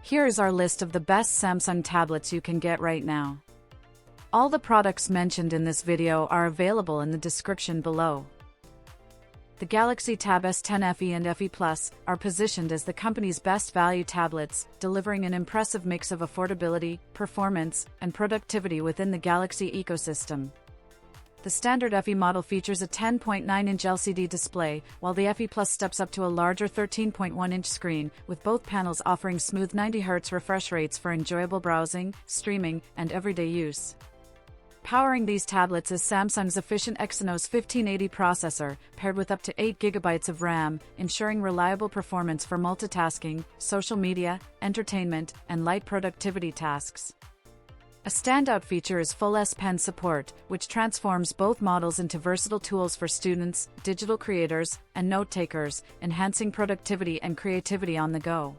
Here is our list of the best Samsung tablets you can get right now. All the products mentioned in this video are available in the description below. The Galaxy Tab S10 FE and FE Plus are positioned as the company's best value tablets, delivering an impressive mix of affordability, performance, and productivity within the Galaxy ecosystem. The standard FE model features a 10.9-inch LCD display, while the FE Plus steps up to a larger 13.1-inch screen, with both panels offering smooth 90Hz refresh rates for enjoyable browsing, streaming, and everyday use. Powering these tablets is Samsung's efficient Exynos 1580 processor, paired with up to 8GB of RAM, ensuring reliable performance for multitasking, social media, entertainment, and light productivity tasks. A standout feature is full S Pen support, which transforms both models into versatile tools for students, digital creators, and note-takers, enhancing productivity and creativity on the go.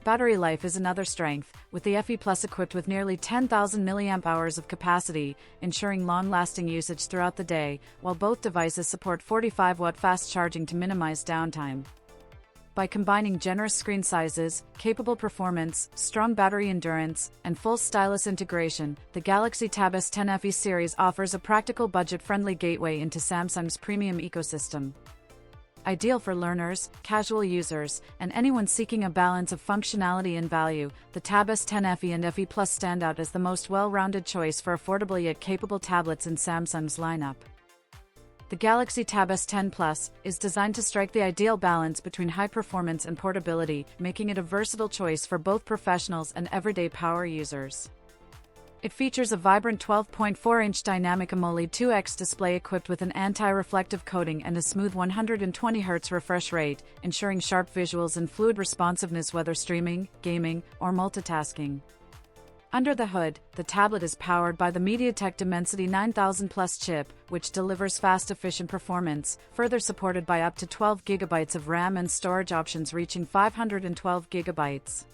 Battery life is another strength, with the FE Plus equipped with nearly 10,000 mAh of capacity, ensuring long-lasting usage throughout the day, while both devices support 45-watt fast charging to minimize downtime. By combining generous screen sizes, capable performance, strong battery endurance, and full stylus integration, the Galaxy Tab S10 FE series offers a practical budget-friendly gateway into Samsung's premium ecosystem. Ideal for learners, casual users, and anyone seeking a balance of functionality and value, the Tab S10 FE and FE Plus stand out as the most well-rounded choice for affordable yet capable tablets in Samsung's lineup. The Galaxy Tab S10 Plus is designed to strike the ideal balance between high performance and portability, making it a versatile choice for both professionals and everyday power users. It features a vibrant 12.4-inch dynamic AMOLED 2X display equipped with an anti-reflective coating and a smooth 120Hz refresh rate, ensuring sharp visuals and fluid responsiveness whether streaming, gaming, or multitasking. Under the hood, the tablet is powered by the MediaTek Dimensity 9000 Plus chip, which delivers fast, efficient performance, further supported by up to 12GB of RAM and storage options reaching 512GB.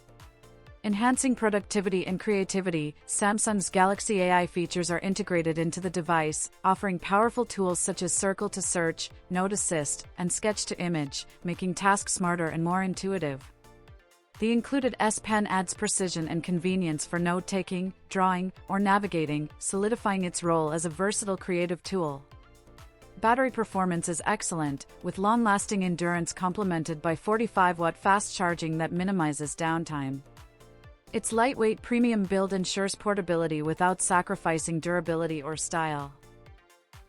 Enhancing productivity and creativity, Samsung's Galaxy AI features are integrated into the device, offering powerful tools such as Circle to Search, Note Assist, and Sketch to Image, making tasks smarter and more intuitive. The included S Pen adds precision and convenience for note-taking, drawing, or navigating, solidifying its role as a versatile creative tool. Battery performance is excellent, with long-lasting endurance complemented by 45-watt fast charging that minimizes downtime. Its lightweight premium build ensures portability without sacrificing durability or style.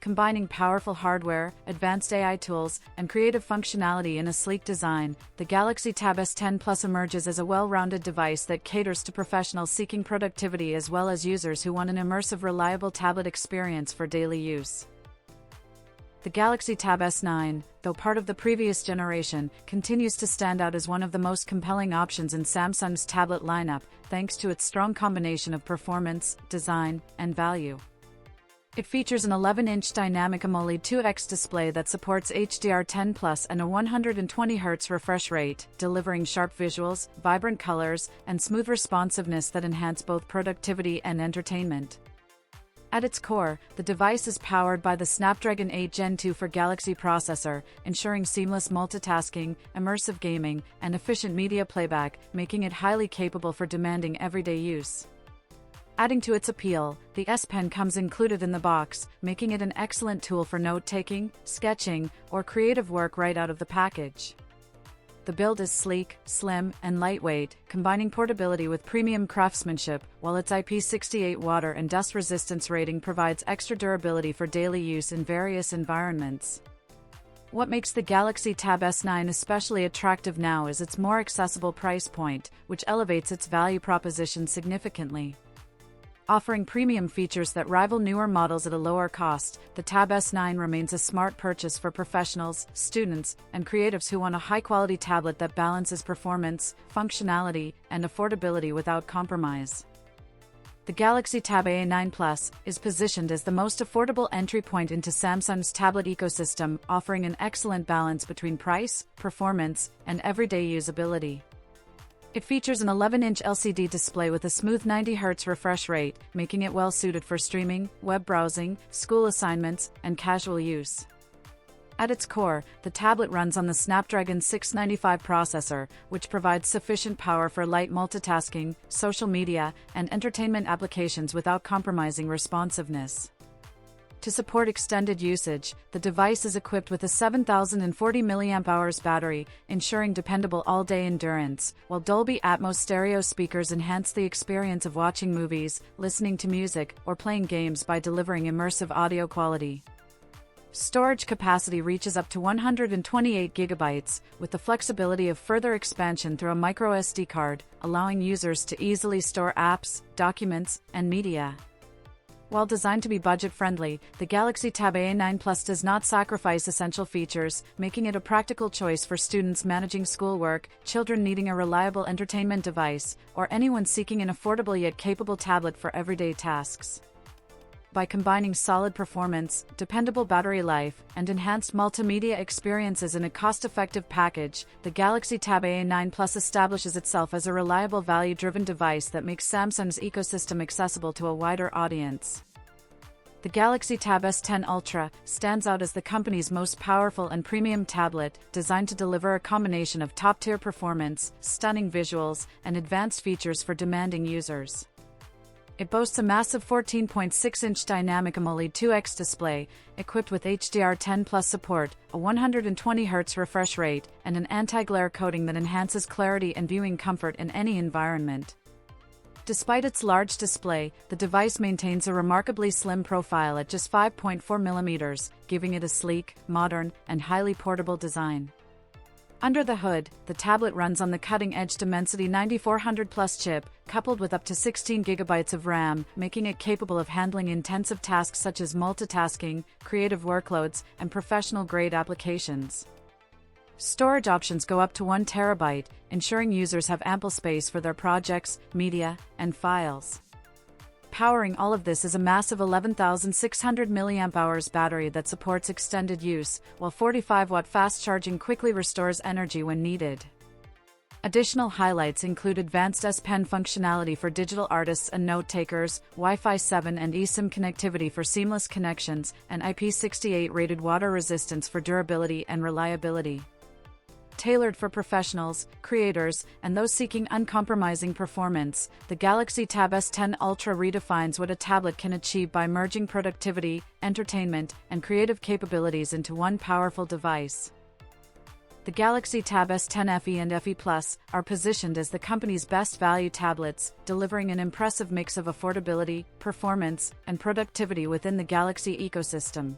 Combining powerful hardware, advanced AI tools, and creative functionality in a sleek design, the Galaxy Tab S10 Plus emerges as a well-rounded device that caters to professionals seeking productivity as well as users who want an immersive, reliable tablet experience for daily use. The Galaxy Tab S9, though part of the previous generation, continues to stand out as one of the most compelling options in Samsung's tablet lineup, thanks to its strong combination of performance, design, and value. It features an 11-inch dynamic AMOLED 2X display that supports HDR10+ and a 120Hz refresh rate, delivering sharp visuals, vibrant colors, and smooth responsiveness that enhance both productivity and entertainment. At its core, the device is powered by the Snapdragon 8 Gen 2 for Galaxy processor, ensuring seamless multitasking, immersive gaming, and efficient media playback, making it highly capable for demanding everyday use. Adding to its appeal, the S Pen comes included in the box, making it an excellent tool for note-taking, sketching, or creative work right out of the package. The build is sleek, slim, and lightweight, combining portability with premium craftsmanship, while its IP68 water and dust resistance rating provides extra durability for daily use in various environments. What makes the Galaxy Tab S9 especially attractive now is its more accessible price point, which elevates its value proposition significantly. Offering premium features that rival newer models at a lower cost, the Tab S9 remains a smart purchase for professionals, students, and creatives who want a high-quality tablet that balances performance, functionality, and affordability without compromise. The Galaxy Tab A9 Plus is positioned as the most affordable entry point into Samsung's tablet ecosystem, offering an excellent balance between price, performance, and everyday usability. It features an 11-inch LCD display with a smooth 90Hz refresh rate, making it well suited for streaming, web browsing, school assignments, and casual use. At its core, the tablet runs on the Snapdragon 695 processor, which provides sufficient power for light multitasking, social media, and entertainment applications without compromising responsiveness. To support extended usage, the device is equipped with a 7040 mAh battery, ensuring dependable all-day endurance, while Dolby Atmos stereo speakers enhance the experience of watching movies, listening to music, or playing games by delivering immersive audio quality. Storage capacity reaches up to 128 GB, with the flexibility of further expansion through a microSD card, allowing users to easily store apps, documents, and media. While designed to be budget-friendly, the Galaxy Tab A9 Plus does not sacrifice essential features, making it a practical choice for students managing schoolwork, children needing a reliable entertainment device, or anyone seeking an affordable yet capable tablet for everyday tasks. By combining solid performance, dependable battery life, and enhanced multimedia experiences in a cost-effective package, the Galaxy Tab A9 Plus establishes itself as a reliable value-driven device that makes Samsung's ecosystem accessible to a wider audience. The Galaxy Tab S10 Ultra stands out as the company's most powerful and premium tablet, designed to deliver a combination of top-tier performance, stunning visuals, and advanced features for demanding users. It boasts a massive 14.6-inch dynamic AMOLED 2X display, equipped with HDR10+ support, a 120Hz refresh rate, and an anti-glare coating that enhances clarity and viewing comfort in any environment. Despite its large display, the device maintains a remarkably slim profile at just 5.4 mm, giving it a sleek, modern, and highly portable design. Under the hood, the tablet runs on the cutting-edge Dimensity 9400 Plus chip, coupled with up to 16 GB of RAM, making it capable of handling intensive tasks such as multitasking, creative workloads, and professional-grade applications. Storage options go up to 1 TB, ensuring users have ample space for their projects, media, and files. Powering all of this is a massive 11,600 mAh battery that supports extended use, while 45-watt fast charging quickly restores energy when needed. Additional highlights include advanced S Pen functionality for digital artists and note-takers, Wi-Fi 7 and eSIM connectivity for seamless connections, and IP68 rated water resistance for durability and reliability. Tailored for professionals, creators, and those seeking uncompromising performance, the Galaxy Tab S10 Ultra redefines what a tablet can achieve by merging productivity, entertainment, and creative capabilities into one powerful device. The Galaxy Tab S10 FE and FE Plus are positioned as the company's best value tablets, delivering an impressive mix of affordability, performance, and productivity within the Galaxy ecosystem.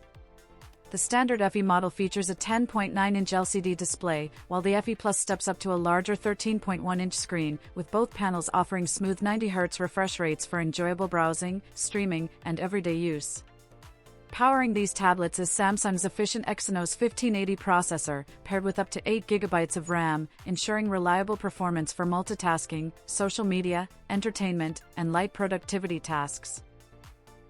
The standard FE model features a 10.9-inch LCD display, while the FE Plus steps up to a larger 13.1-inch screen, with both panels offering smooth 90Hz refresh rates for enjoyable browsing, streaming, and everyday use. Powering these tablets is Samsung's efficient Exynos 1580 processor, paired with up to 8 GB of RAM, ensuring reliable performance for multitasking, social media, entertainment, and light productivity tasks.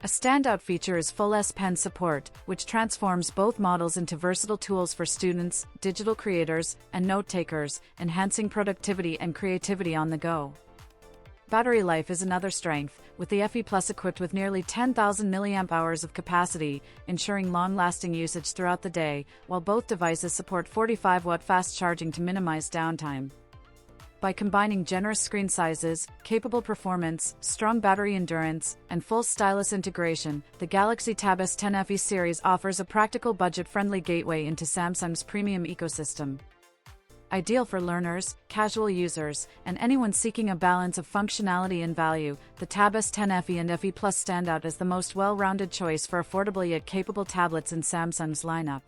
A standout feature is full S Pen support, which transforms both models into versatile tools for students, digital creators, and note-takers, enhancing productivity and creativity on the go. Battery life is another strength, with the FE Plus equipped with nearly 10,000 mAh of capacity, ensuring long-lasting usage throughout the day, while both devices support 45-watt fast charging to minimize downtime. By combining generous screen sizes, capable performance, strong battery endurance, and full stylus integration, the Galaxy Tab S10 FE series offers a practical budget-friendly gateway into Samsung's premium ecosystem. Ideal for learners, casual users, and anyone seeking a balance of functionality and value, the Tab S10 FE and FE Plus stand out as the most well-rounded choice for affordable yet capable tablets in Samsung's lineup.